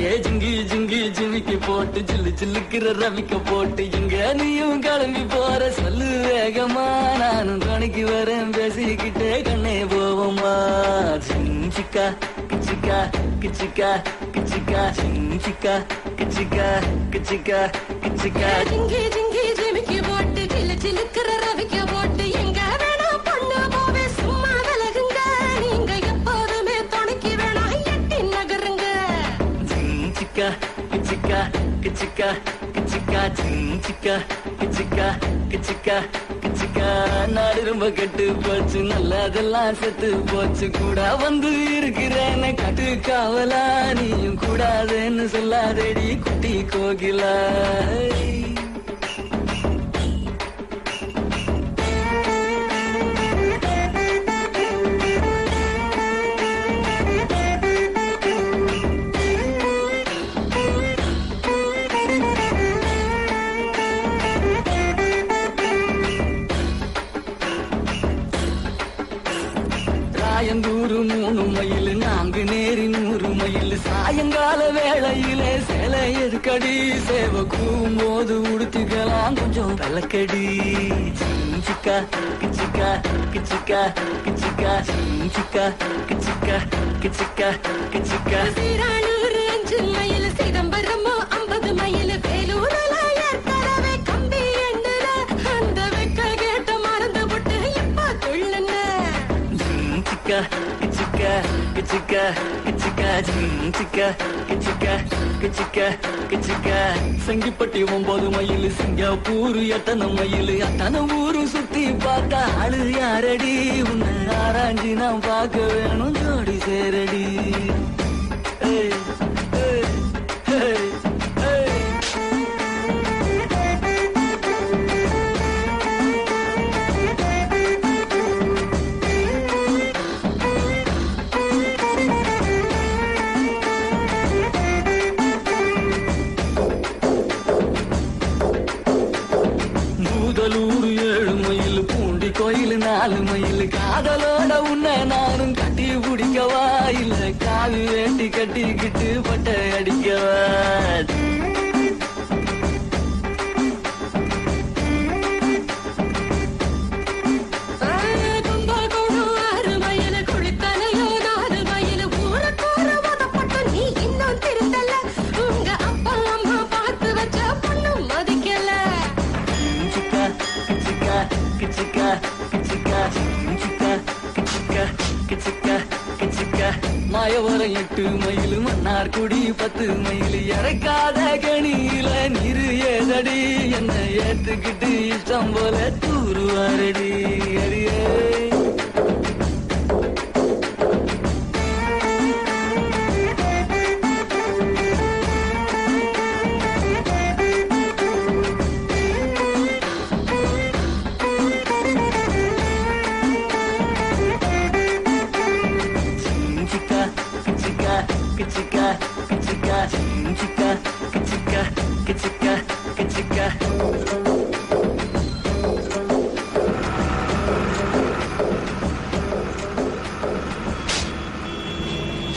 ஏ ஜிங்கி ஜிங்கி ஜிமிக்கி போட்டு ஜில்லு ஜில்லுக்கிற ரவிக்க போட்டு இங்க நீயும் கிளம்பி போற சொல்லு வேகமா நானும் துணைக்கு வரேன் பேசிக்கிட்டே கண்ணே போவோமா சிக்கா கிச்சிக்கா கிச்சிக்கா கிச்சிக்கா சிக்கா கிச்சிக்கா கிச்சிக்கா கிச்சிக்கா ஜிங்கி ஜிங்கி ஜிமிக்கி போட்டு ஜில்லு ஜில்லுக்கிற ரவிக்க போட்டு எங்க வேணா பொண்ணு போவே சும்மா விலகுங்க நீங்க எப்போதுமே துணைக்கு வேணா எட்டி நகருங்க சிக்கா கிச்சிக்கா கிச்சிக்கா கிச்சிக்கா சிக்கா கிச்சிக்கா கிச்சிக்கா கிச்சிக்கா நாடு ரொம்ப கெட்டு போச்சு நல்லதெல்லாம் செத்து போச்சு கூட வந்து இருக்கிறேன்னு கட்டு காவலா நீயும் கூடாதுன்னு சொல்லாதேடி குட்டி கோகிலா சாயந்தூரு 3 மைல் நான்கு நேரி 100 மைல் சாயங்கால வேளையிலே சேலை எதுக்கடி சேவ கூவும் போது உடுத்திக்கலாம் கொஞ்சம் விளக்கடி சிக்கா கிச்சிக்கா கிச்சிக்கா கிச்சிக்கா சிக்கா கிச்சிக்கா கிச்சிக்கா கிச்சிக்கா சீரானூர் 5 மைல் சிதம்பரம் 50 மைல் வேலூர்ல ஏற்கனவே கம்பி எண்ணுல அந்த வெக்க கேட்ட மறந்து விட்டு எப்ப கொள்ளுன கிச்சிக்கா கிச்சிக்கா கிச்சிக்கா கிச்சிக்கா சிக்கா கிச்சிக்கா கிச்சிக்கா கிச்சிக்கா சங்கிப்பட்டி 9 மைல் சிங்கப்பூர் எத்தனை மைல் அத்தனை ஊரு சுத்தி பார்த்தா ஆளு யாரடி உன்னை ஆராய்ச்சி நான் பார்க்க வேணும் ஜோடி சேரடி பூதலூர் 7 மைல் பூண்டி கோயில் 4 மைல் காதலோட உன்னை நானும் கட்டி பிடிக்கவா இல்ல காவி வேண்டி கட்டிக்கிட்டு பட்டை அடிக்கவா கும்பகோணம் 6 மைல் குளித்தலையோ 4 மைல் ஊரக்கூற மதப்பட்டு நீ இன்னும் திருந்தல உங்க அப்பா அம்மா பார்த்து வச்ச பொண்ணு மதிக்கல கிச்சிக்கா கிச்சிக்கா கிச்சிக்கா கிச்சிக்கா கிச்சிக்கா கிச்சிக்கா கிச்சிக்கா மாயவரம் 8 மைல் மன்னார்குடி 10 மைல் இறக்காத கணியில நீரு ஏதடி என்ன ஏத்துக்கிட்டு இஷ்டம் போல தூருவாரடி